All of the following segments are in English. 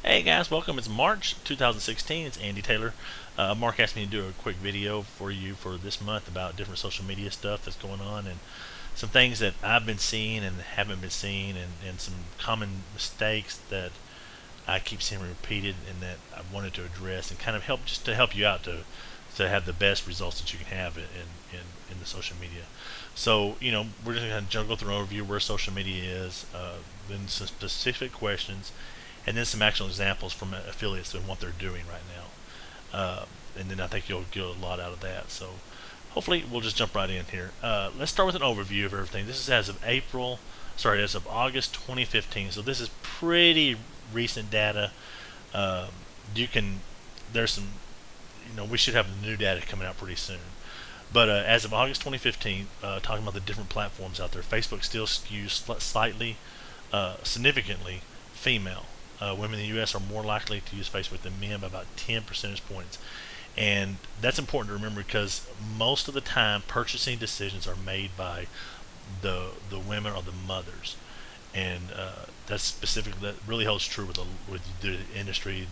Hey guys, welcome. It's March 2016. It's Andy Taylor. Mark asked me to do a quick video for you for this month about different social media stuff that's going on and some things that I've been seeing and haven't been seeing and some common mistakes that I keep seeing repeated and that I wanted to address and kind of help just to help you out to have the best results that you can have in the social media. So, we're just going to go through an overview where social media is, then some specific questions, and then some actual examples from affiliates and what they're doing right now. And then I think you'll get a lot out of that. So hopefully we'll just jump right in here. Let's start with an overview of everything. This is as of as of August 2015. So this is pretty recent data. You can, there's some, we should have the new data coming out pretty soon. But as of August 2015, talking about the different platforms out there, Facebook still skews slightly, significantly female. Women in the U.S. are more likely to use Facebook than men by about 10 percentage points. And that's important to remember because most of the time purchasing decisions are made by the women or the mothers. And that's specific. That really holds true with the industry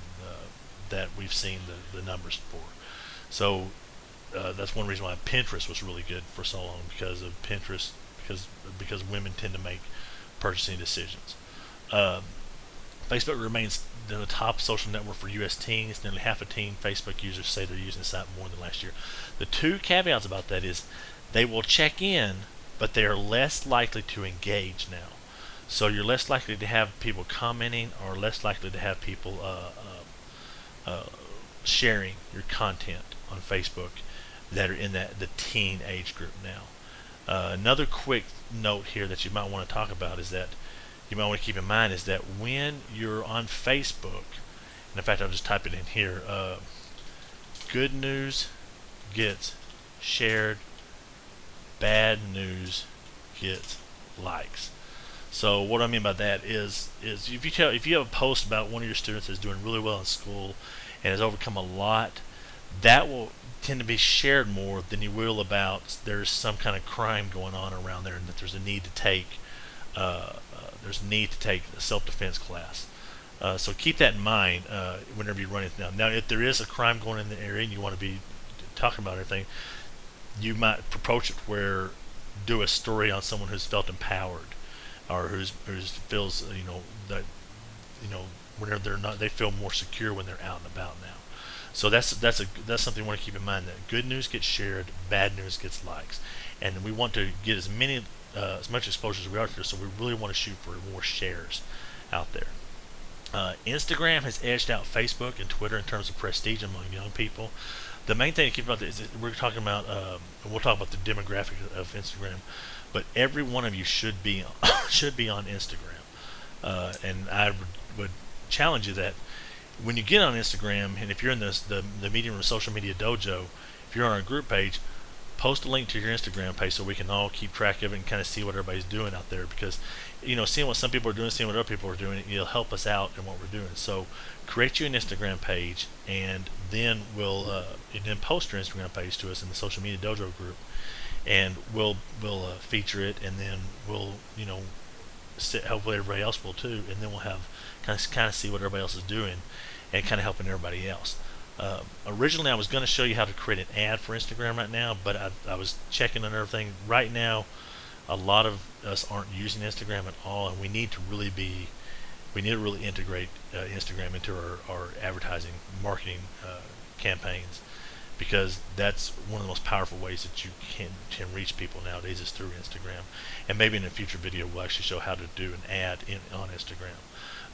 that we've seen the numbers for. So that's one reason why Pinterest was really good for so long because of Pinterest because women tend to make purchasing decisions. Facebook remains the top social network for U.S. teens. Nearly half of teen Facebook users say they're using the site more than last year. The two caveats about that is they will check in, but they are less likely to engage now. So you're less likely to have people commenting or less likely to have people sharing your content on Facebook that are in the teen age group now. Another quick note here that you might want to talk about is that you might want to keep in mind is that when you're on Facebook, and in fact I'll just type it in here, good news gets shared, bad news gets likes. So what I mean by that is if you have a post about one of your students that's doing really well in school and has overcome a lot, that will tend to be shared more than you will about there's some kind of crime going on around there and that there's a need to take a self-defense class. So keep that in mind whenever you run it down. Now, if there is a crime going in the area and you want to be talking about everything, you might approach it where do a story on someone who's felt empowered or who's feels that whenever they're not, they feel more secure when they're out and about now. So that's something you want to keep in mind, that good news gets shared, bad news gets likes, and we want to get as much exposure as we are to, so we really want to shoot for more shares out there. Instagram has edged out Facebook and Twitter in terms of prestige among young people. The main thing to keep about this is we're talking about, we'll talk about the demographic of Instagram, but every one of you should be should be on Instagram, and I would challenge you that when you get on Instagram, and if you're in the Medium or Social Media Dojo, if you're on our group page, post a link to your Instagram page so we can all keep track of it and kind of see what everybody's doing out there, because seeing what some people are doing, seeing what other people are doing, it'll help us out in what we're doing. So create you an Instagram page and then post your Instagram page to us in the Social Media Dojo group, and we'll feature it, and then we'll hopefully everybody else will too, and then we'll have kind of see what everybody else is doing and kind of helping everybody else. Originally I was going to show you how to create an ad for Instagram right now, but I was checking on everything. Right now a lot of us aren't using Instagram at all, and we need to really integrate Instagram into our advertising marketing campaigns, because that's one of the most powerful ways that you can reach people nowadays is through Instagram. And maybe in a future video we'll actually show how to do an ad on Instagram.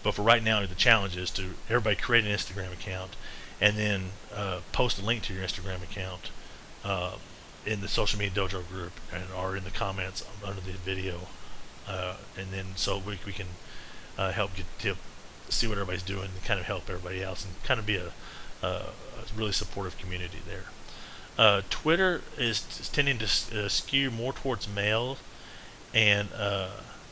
But for right now, the challenge is to everybody create an Instagram account and then post a link to your Instagram account in the Social Media Dojo group or in the comments under the video, and then so we can help get to see what everybody's doing and kind of help everybody else and kind of be a really supportive community there. Twitter is tending to skew more towards male and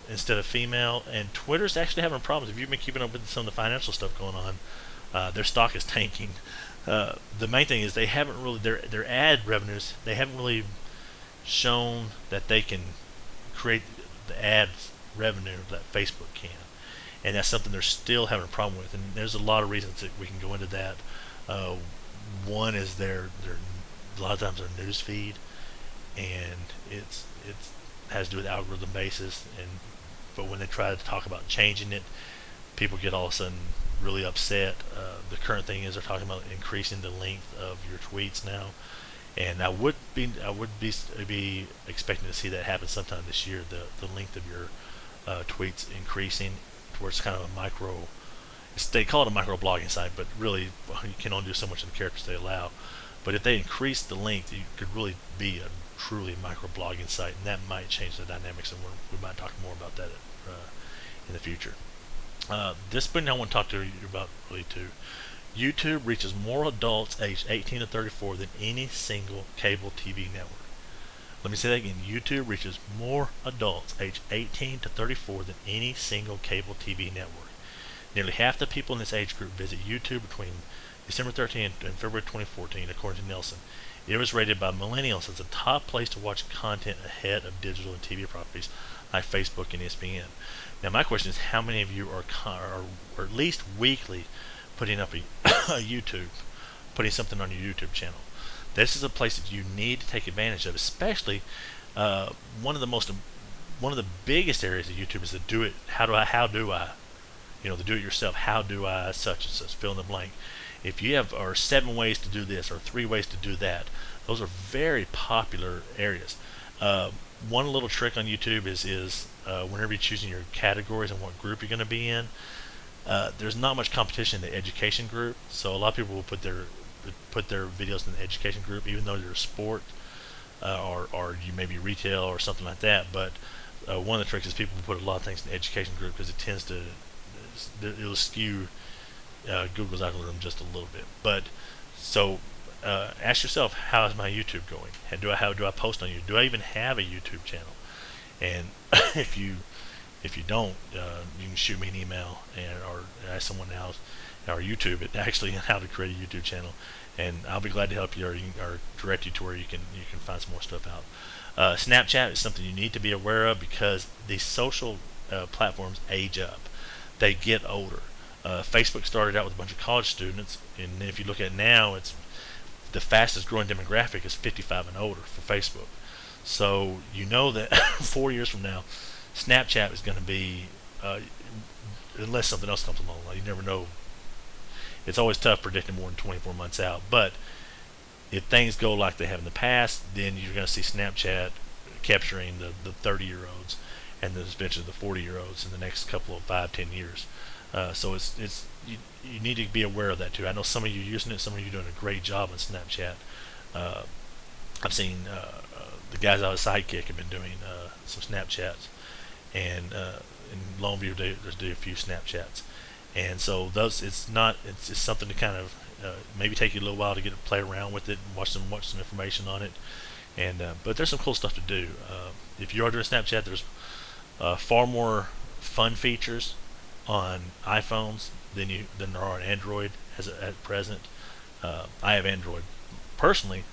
instead of female, and Twitter's actually having problems. If you've been keeping up with some of the financial stuff going on, their stock is tanking. The main thing is they haven't really their ad revenues. They haven't really shown that they can create the ad revenue that Facebook can, and that's something they're still having a problem with. And there's a lot of reasons that we can go into that. Uh, One is their a lot of times their news feed, and it's has to do with algorithm basis. And but when they try to talk about changing it, people get all of a sudden really upset. The current thing is they're talking about increasing the length of your tweets now, and I would be expecting to see that happen sometime this year. The length of your tweets increasing towards kind of a micro. They call it a micro blogging site, but really you can only do so much in the characters they allow. But if they increase the length, you could really be a truly micro blogging site, and that might change the dynamics, and we might talk more about that in the future. This thing I want to talk to you about really too. YouTube reaches more adults aged 18 to 34 than any single cable TV network. Let me say that again. YouTube reaches more adults aged 18 to 34 than any single cable TV network. Nearly half the people in this age group visit YouTube between December 13th and February 2014, according to Nielsen. It was rated by millennials as the top place to watch content ahead of digital and TV properties like Facebook and ESPN. Now, my question is, how many of you are at least weekly putting up a YouTube, putting something on your YouTube channel? This is a place that you need to take advantage of, especially one of the biggest areas of YouTube is the do it. How do I, the do it yourself. How do I such and such, fill in the blank. If you have or 7 ways to do this or 3 ways to do that, those are very popular areas. One little trick on YouTube is whenever you're choosing your categories and what group you're going to be in, there's not much competition in the education group. So a lot of people will put their videos in the education group, even though they're sport or you may be retail or something like that. But one of the tricks is people put a lot of things in the education group because it'll skew Google's algorithm just a little bit. But so ask yourself, how is my YouTube going? How do I post on YouTube? Do I even have a YouTube channel? And if you don't, you can shoot me an email or ask someone else or YouTube it actually how to create a YouTube channel, and I'll be glad to help you or direct you to where you can find some more stuff out. Snapchat is something you need to be aware of because these social platforms age up. They get older. Facebook started out with a bunch of college students, and if you look at now, it's the fastest growing demographic is 55 and older for Facebook. So you know that 4 years from now, Snapchat is going to be, unless something else comes along. You never know. It's always tough predicting more than 24 months out. But if things go like they have in the past, then you're going to see Snapchat capturing the 30-year-olds and eventually the 40-year-olds in the next couple of 5-10 years. So you need to be aware of that too. I know some of you are using it. Some of you are doing a great job on Snapchat. I've seen the guys out of Sidekick have been doing some Snapchats, and Longview do a few Snapchats, and so it's just something to kind of maybe take you a little while to get to play around with it and watch some information on it, and but there's some cool stuff to do. If you are doing Snapchat, there's far more fun features on iPhones than there are on Android at present. I have Android personally,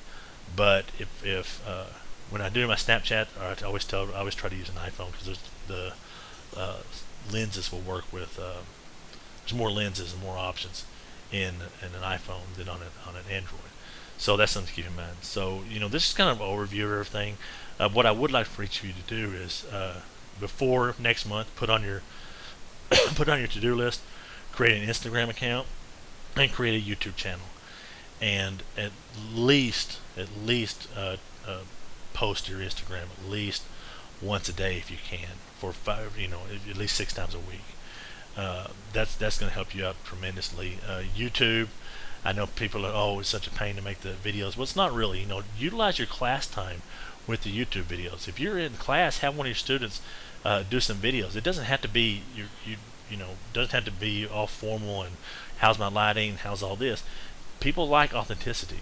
but if when I do my Snapchat, I always try to use an iPhone because the lenses will work with. There's more lenses and more options in an iPhone than on an Android. So that's something to keep in mind. So this is kind of an overview of everything. What I would like for each of you to do is before next month, put on your to-do list, create an Instagram account, and create a YouTube channel, and at least post your Instagram at least once a day if you can for at least 6 times a week. That's going to help you out tremendously. YouTube, I know people are, it's such a pain to make the videos. Well, it's not really. Utilize your class time with the YouTube videos. If you're in class, have one of your students do some videos. It doesn't have to be doesn't have to be all formal and how's my lighting, how's all this. People like authenticity.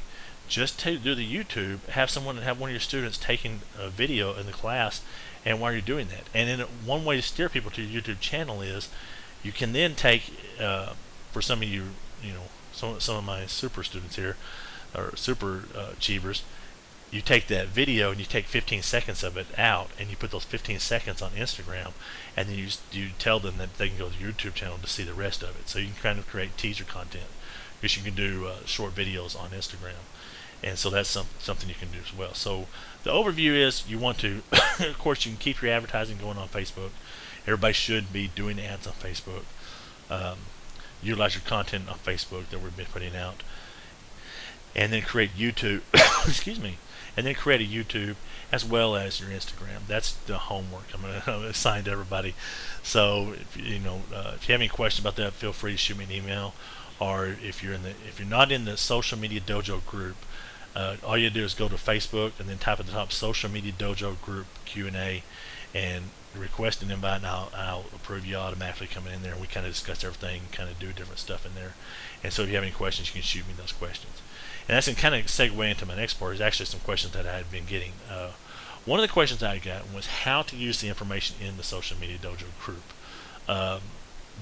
Just to do the YouTube, have one of your students taking a video in the class, and while you're doing that, and then one way to steer people to your YouTube channel is you can then take for some of some of my super students here or super achievers, you take that video and you take 15 seconds of it out and you put those 15 seconds on Instagram, and then you tell them that they can go to the YouTube channel to see the rest of it. So you can kind of create teaser content, because you can do short videos on Instagram, and so that's something you can do as well. So the overview is, you want to of course you can keep your advertising going on Facebook. Everybody should be doing ads on Facebook. Utilize your content on Facebook that we've been putting out, and then create YouTube excuse me, and then create a YouTube as well as your Instagram. That's the homework I'm going to assign to everybody. So if you have any questions about that, feel free to shoot me an email, or if you're not in the Social Media Dojo group, all you do is go to Facebook and then type at the top Social Media Dojo group Q&A and request an invite, and I'll approve you automatically coming in there, and we kind of discuss everything, kind of do different stuff in there. And so if you have any questions, you can shoot me those questions. And that's going to kind of segue into my next part, is actually some questions that I had been getting. One of the questions I got was how to use the information in the Social Media Dojo group.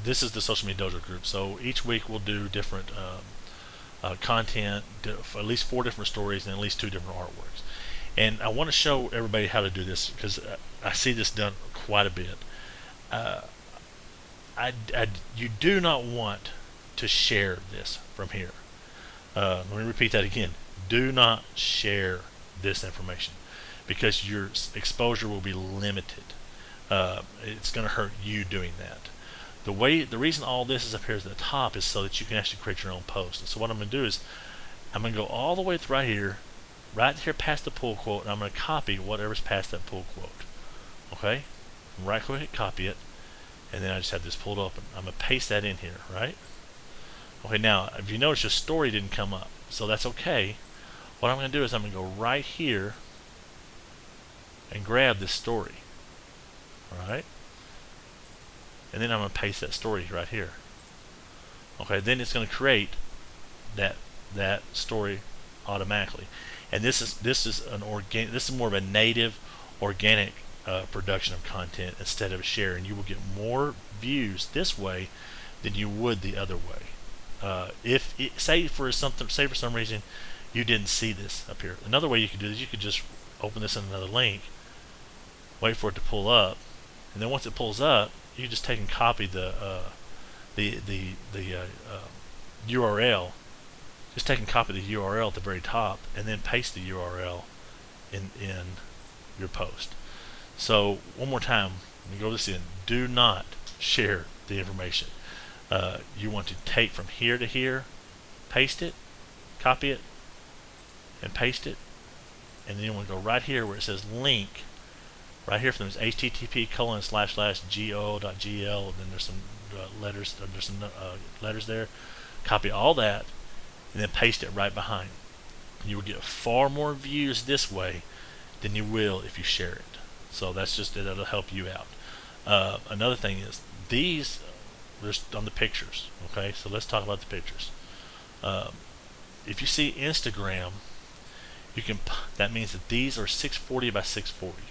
This is the Social Media Dojo group, so each week we'll do different content, at least 4 different stories and at least 2 different artworks. And I want to show everybody how to do this, because I see this done quite a bit. You do not want to share this from here. Let me repeat that again. Do not share this information, because your exposure will be limited. It's going to hurt you doing that. The reason all this is up here at the top is so that you can actually create your own post. And so what I'm going to do is, I'm going to go all the way through right here past the pull quote, and I'm going to copy whatever's past that pull quote. Okay? Right click, copy it, and then I just have this pulled open. I'm going to paste that in here, right? Okay, now if you notice, your story didn't come up, so that's okay. What I'm going to do is I'm going to go right here and grab this story. Alright? And then I'm going to paste that story right here. Okay, then it's going to create that story automatically. And this is more of a native organic production of content instead of a share, and you will get more views this way than you would the other way. Say for some reason you didn't see this up here. Another way you could do this, you could just open this in another link, wait for it to pull up, and then once it pulls up, you just take and copy the URL. Just take and copy the URL at the very top, and then paste the URL in your post. So one more time, let me go this in. Do not share the information. You want to take from here to here, paste it, copy it, and paste it, and then you want to go right here where it says link. Right here, from this http://goo.gl, and then there's some letters there. Copy all that, and then paste it right behind. You will get far more views this way than you will if you share it. So that'll help you out. Another thing is, these there's on the pictures. Okay, so let's talk about the pictures. If you see Instagram, that means that these are 640 by 640.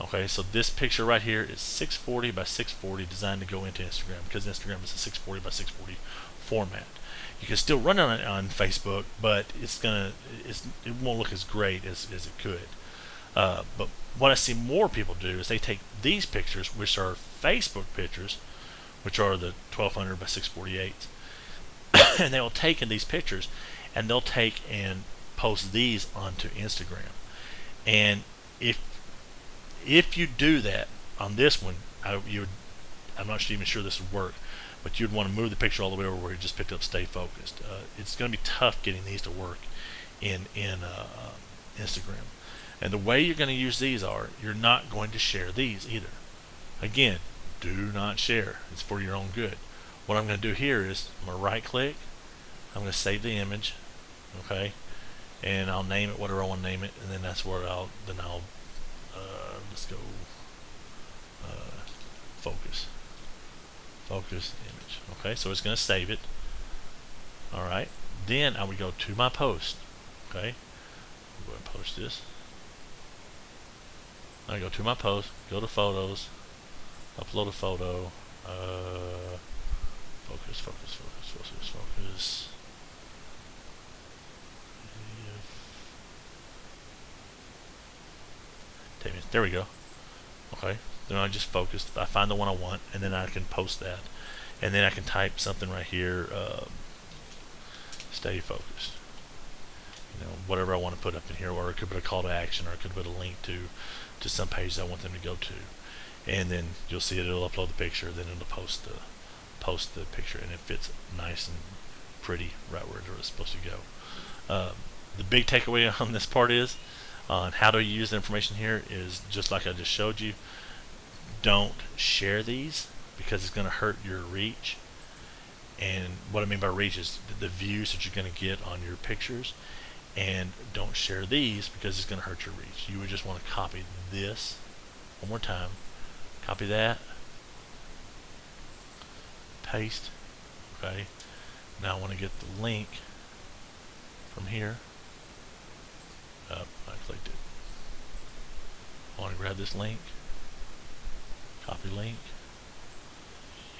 Okay, so this picture right here is 640 by 640, designed to go into Instagram, because Instagram is a 640 by 640 format. You can still run it on Facebook, but it won't look as great as it could. But what I see more people do is they take these pictures, which are Facebook pictures, which are the 1200 by 648, and they will take in these pictures, and they'll take and post these onto Instagram. And if you do that on this one, I'm not even sure this would work, but you'd want to move the picture all the way over where you just picked up Stay Focused. It's going to be tough getting these to work in Instagram. And the way you're going to use these you're not going to share these either. Again, do not share. It's for your own good. What I'm going to do here is I'm going to right click, I'm going to save the image, okay, and I'll name it whatever I want to name it, and then that's where I'll let's go focus image. Okay, so it's going to save it. Alright, then I would go to my post. Okay, I'll go ahead and post this. I go to my post, go to photos, upload a photo, focus. There we go. Okay. Then I just focus. I find the one I want, and then I can post that, and then I can type something right here. Stay focused. Whatever I want to put up in here, or I could put a call to action, or I could put a link to some page I want them to go to, and then you'll see it'll upload the picture, then it'll post the picture, and it fits nice and pretty right where it's supposed to go. The big takeaway on this part is on how to use the information here is just like I just showed you. Don't share these because it's going to hurt your reach. And what I mean by reach is the views that you're going to get on your pictures. And don't share these because it's going to hurt your reach. You would just want to copy this one more time. Copy that. Paste. Okay. Now I want to get the link from here. I clicked it. I want to grab this link. Copy link.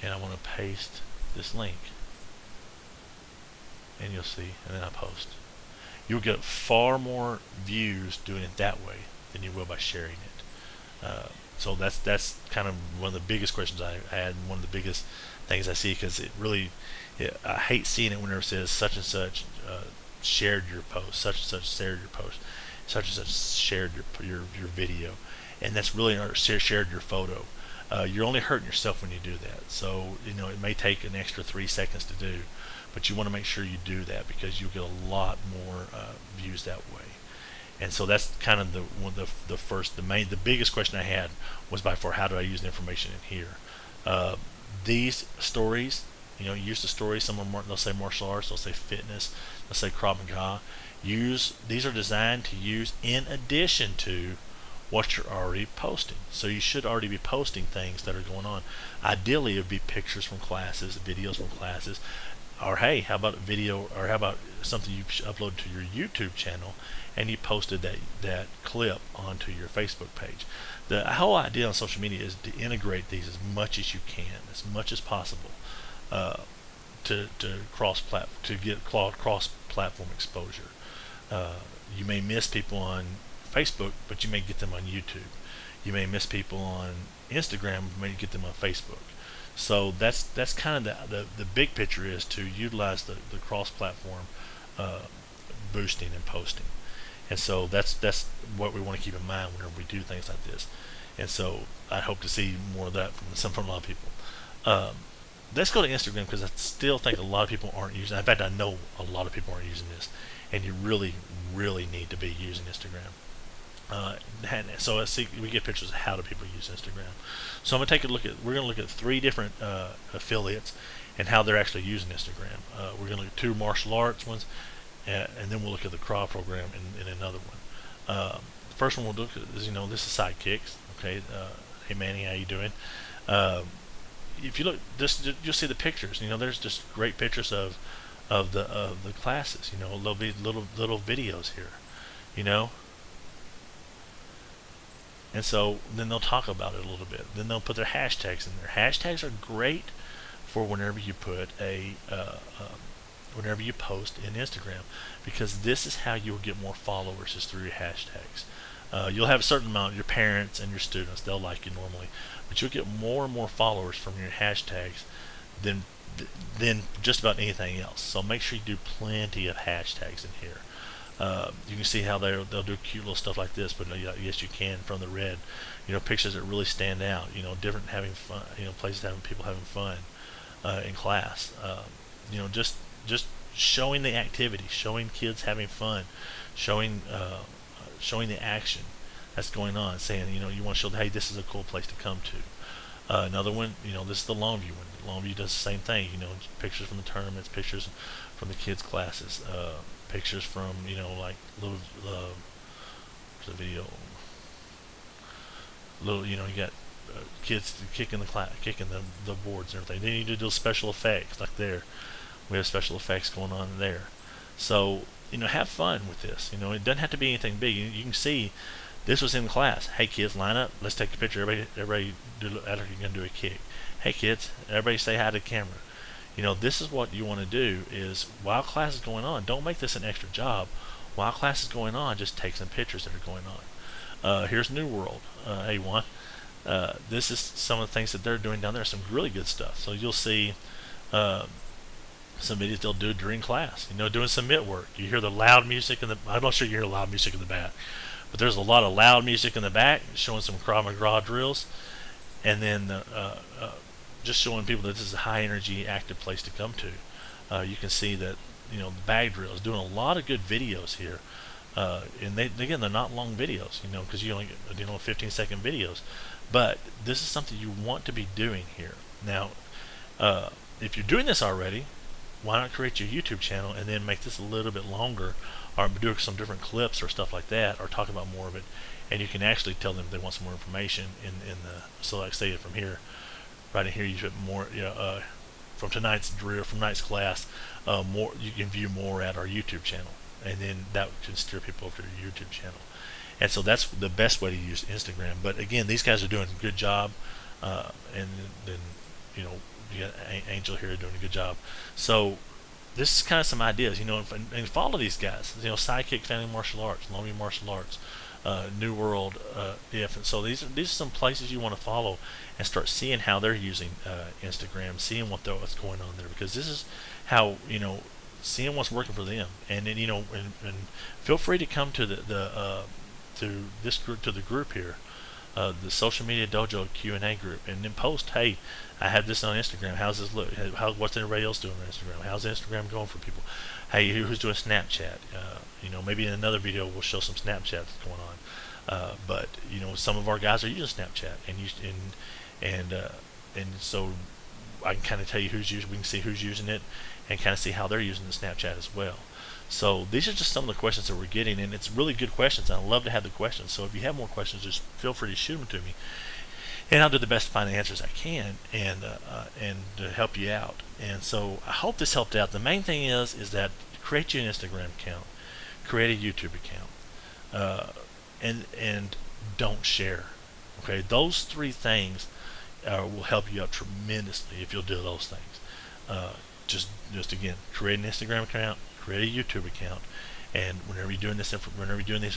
And I want to paste this link. And you'll see. And then I post. You'll get far more views doing it that way than you will by sharing it. So that's kind of one of the biggest questions I had, and one of the biggest things I see, because I hate seeing it whenever it says such and such shared your post, such and such shared your post, such and such shared your video, and that's really not shared your photo. You're only hurting yourself when you do that. So it may take an extra 3 seconds to do, but you want to make sure you do that because you'll get a lot more views that way. And so that's kind of the biggest question I had was by far, how do I use the information in here? These stories, use the stories. Some of them they'll say martial arts, they'll say fitness, they'll say Krav Maga. These are designed to use in addition to what you're already posting. So you should already be posting things that are going on. Ideally, it would be pictures from classes, videos from classes, or hey, how about a video, or how about something you upload to your YouTube channel and you posted that clip onto your Facebook page. The whole idea on social media is to integrate these as much as you can, as much as possible, to get cross-platform exposure. You may miss people on Facebook, but you may get them on YouTube. You may miss people on Instagram, but you may get them on Facebook. So that's kind of the big picture, is to utilize the cross-platform boosting and posting. And so that's what we want to keep in mind whenever we do things like this. And so I hope to see more of that from a lot of people. Let's go to Instagram, because I still think a lot of people aren't using it. In fact, I know a lot of people aren't using this, and you really, really need to be using Instagram. So let's see, we get pictures of how do people use Instagram. So I'm going to we're going to look at 3 different affiliates and how they're actually using Instagram. We're going to look at 2 martial arts ones, and then we'll look at the CRAW program in another one. The first one we'll look at is, this is Sidekicks. Okay, hey Manny, how you doing? If you look, you'll see the pictures. There's just great pictures of the classes. There'll be little videos here. And so then they'll talk about it a little bit. Then they'll put their hashtags in there. Hashtags are great for whenever you put whenever you post in Instagram, because this is how you'll get more followers, is through your hashtags. You'll have a certain amount, your parents and your students, they'll like you normally, but you'll get more and more followers from your hashtags than just about anything else. So make sure you do plenty of hashtags in here. You can see how they'll do cute little stuff like this, but yes, you can from the red. Pictures that really stand out. Different having fun. Places having people having fun in class. Just showing the activity, showing kids having fun, showing the action that's going on. Saying you want to show, hey, this is a cool place to come to. Another one, this is the Longview one. Longview does the same thing. Pictures from the tournaments, pictures from the kids' classes. Pictures from like little the video, you got kids kicking the boards and everything. Then you do special effects, like there we have special effects going on there. So have fun with this. It doesn't have to be anything big. You can see this was in class. Hey kids, line up, let's take a picture. Everybody do, you're gonna do a kick. Hey kids, everybody say hi to the camera. This is what you want to do, is while class is going on, don't make this an extra job. While class is going on, just take some pictures that are going Here's New World, A1. This is some of the things that they're doing down there. Some really good stuff. So you'll see uh, some videos they'll do during class. Doing some mitt work. You hear the loud music in the. I'm not sure you hear loud music in the back, but there's a lot of loud music in the back showing some Krav Maga drills, and then just showing people that this is a high energy, active place to come to. You can see that the bag drills doing a lot of good videos here. And again, they're not long videos, because you only get 15-second videos. But this is something you want to be doing here. Now, if you're doing this already, why not create your YouTube channel and then make this a little bit longer, or do some different clips or stuff like that, or talk about more of it, and you can actually tell them if they want some more information in the. So, like say from here, right in here, you put more. From tonight's drill, from tonight's class, more you can view more at our YouTube channel, and then that can steer people over to your YouTube channel. And so that's the best way to use Instagram. But again, these guys are doing a good job, and then you got Angel here doing a good job. So this is kind of some ideas, and follow these guys. Sidekick Family Martial Arts, Lomi Martial Arts, New World, and so these are some places you want to follow and start seeing how they're using Instagram, seeing what's going on there, because this is how seeing what's working for them, and then and feel free to come to the group here, the Social Media Dojo Q&A group, and then post, hey, I have this on Instagram. How's this look? What's everybody else doing on Instagram? How's Instagram going for people? Hey, who's doing Snapchat? Maybe in another video we'll show some Snapchat that's going on. But some of our guys are using Snapchat, and so I can kind of tell you who's using. We can see who's using it, and kind of see how they're using the Snapchat as well. So these are just some of the questions that we're getting, and it's really good questions. I love to have the questions. So if you have more questions, just feel free to shoot them to me, and I'll do the best to find the answers I can, and to help you out. And so I hope this helped out. The main thing is that create you an Instagram account, create a YouTube account, and don't share. Okay, those three things will help you out tremendously if you'll do those things. Just again, create an Instagram account, create a YouTube account, and whenever you're doing this on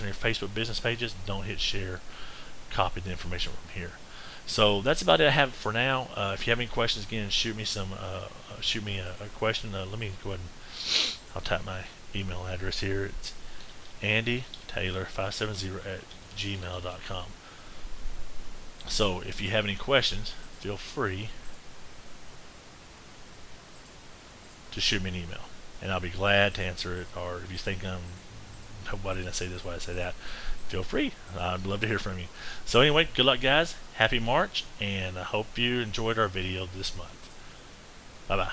your Facebook business pages, don't hit share. Copy the information from here. So that's about it I have for now. If you have any questions, again, shoot me a question. Let me go ahead and I'll type my email address here. It's andytaylor570@gmail.com. So if you have any questions, feel free to shoot me an email, and I'll be glad to answer it. Or if you think why didn't I say this, why did I say that, feel free. I'd love to hear from you. So anyway, good luck, guys. Happy March, and I hope you enjoyed our video this month. Bye bye.